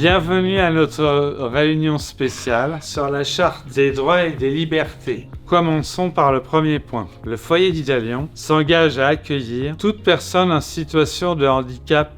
Bienvenue à notre réunion spéciale sur la Charte des droits et des libertés. Commençons par le premier point. Le foyer d'Idalion s'engage à accueillir toute personne en situation de handicap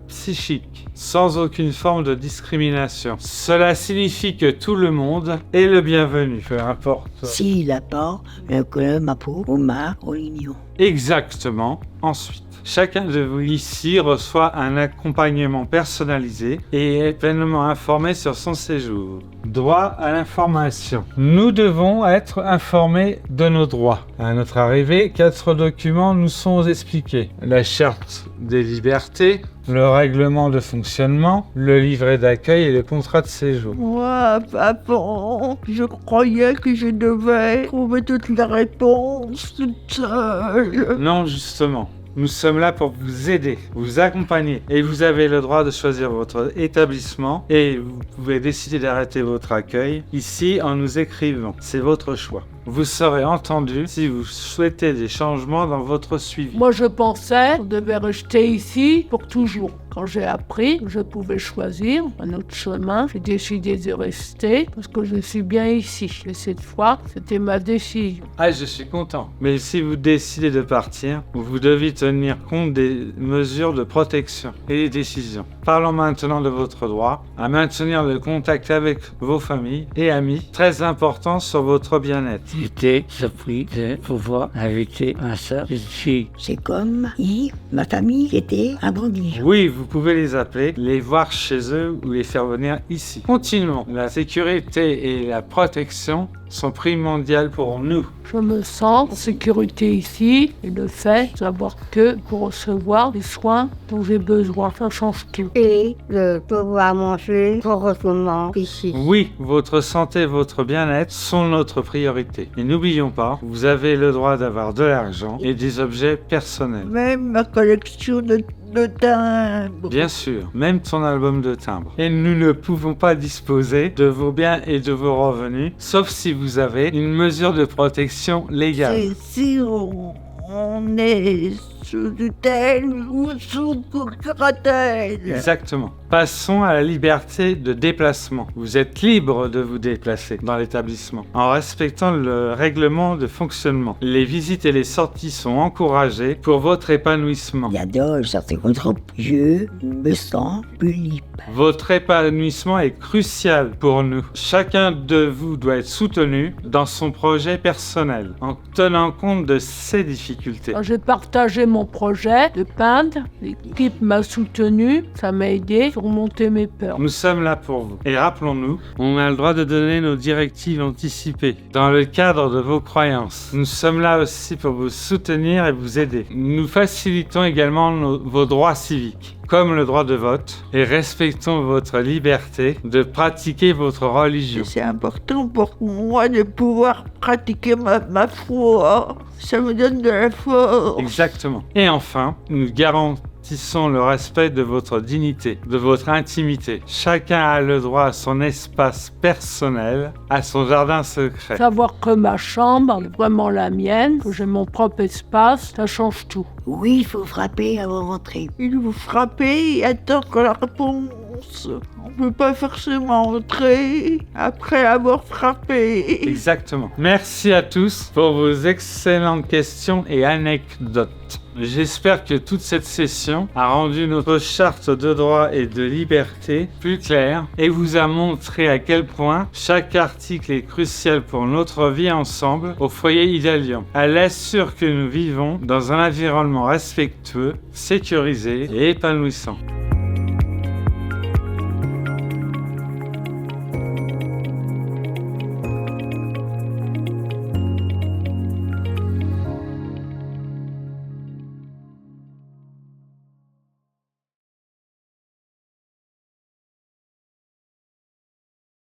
psychique, sans aucune forme de discrimination. Cela signifie que tout le monde est le bienvenu, peu importe. S'il a pas un club à peau, au mar, au lignon. Exactement. Ensuite, chacun de vous ici reçoit un accompagnement personnalisé et est pleinement informé sur son séjour. Droit à l'information. Nous devons être informés de nos droits. À notre arrivée, 4 documents nous sont expliqués. La Charte des libertés, le règlement de fonctionnement, le livret d'accueil et le contrat de séjour. Moi, papa, je croyais que je devais trouver toutes les réponses toute seule. Non, justement. Nous sommes là pour vous aider, vous accompagner. Et vous avez le droit de choisir votre établissement et vous pouvez décider d'arrêter votre accueil ici en nous écrivant. C'est votre choix. Vous serez entendu si vous souhaitez des changements dans votre suivi. Moi, je pensais qu'on devait rester ici pour toujours. Quand j'ai appris que je pouvais choisir un autre chemin, j'ai décidé de rester parce que je suis bien ici. Et cette fois, c'était ma décision. Ah, je suis content. Mais si vous décidez de partir, vous devez tenir compte des mesures de protection et des décisions. Parlons maintenant de votre droit à maintenir le contact avec vos familles et amis, très important sur votre bien-être. J'étais surpris de pouvoir inviter ma soeur ici. C'est comme si ma famille était abandonnée. Oui, vous pouvez les appeler, les voir chez eux ou les faire venir ici. Continuons. La sécurité et la protection sont primordiales pour nous. Je me sens en sécurité ici et le fait de savoir que pour recevoir les soins dont j'ai besoin, ça change tout. Et de pouvoir manger correctement ici. Oui, votre santé et votre bien-être sont notre priorité. Et n'oublions pas, vous avez le droit d'avoir de l'argent et des objets personnels. Même ma collection de timbres. Bien sûr, même ton album de timbre. Et nous ne pouvons pas disposer de vos biens et de vos revenus, sauf si vous avez une mesure de protection légale. C'est si on est sous tutelle ou sous curatelle. Exactement. Passons à la liberté de déplacement. Vous êtes libre de vous déplacer dans l'établissement en respectant le règlement de fonctionnement. Les visites et les sorties sont encouragées pour votre épanouissement. J'adore sortir contre groupe. Je me sens plus libre. Votre épanouissement est crucial pour nous. Chacun de vous doit être soutenu dans son projet personnel en tenant compte de ses difficultés. Quand j'ai partagé mon projet de peindre, l'équipe m'a soutenu, ça m'a aidé à surmonter mes peurs. Nous sommes là pour vous. Et rappelons-nous, on a le droit de donner nos directives anticipées dans le cadre de vos croyances. Nous sommes là aussi pour vous soutenir et vous aider. Nous facilitons également vos droits civiques, comme le droit de vote, et respectons votre liberté de pratiquer votre religion. C'est important pour moi de pouvoir pratiquer ma foi. Ça me donne de la force. Exactement. Et enfin, nous garantissons le respect de votre dignité, de votre intimité. Chacun a le droit à son espace personnel, à son jardin secret. Savoir que ma chambre est vraiment la mienne, que j'ai mon propre espace, ça change tout. Oui, il faut frapper avant d'entrer. Il faut frapper et attendre la réponse. On ne peut pas forcément entrer après avoir frappé. Exactement. Merci à tous pour vos excellentes questions et anecdotes. J'espère que toute cette session a rendu notre charte de droits et de liberté plus claire et vous a montré à quel point chaque article est crucial pour notre vie ensemble au foyer Idalion. Elle assure que nous vivons dans un environnement respectueux, sécurisé et épanouissant.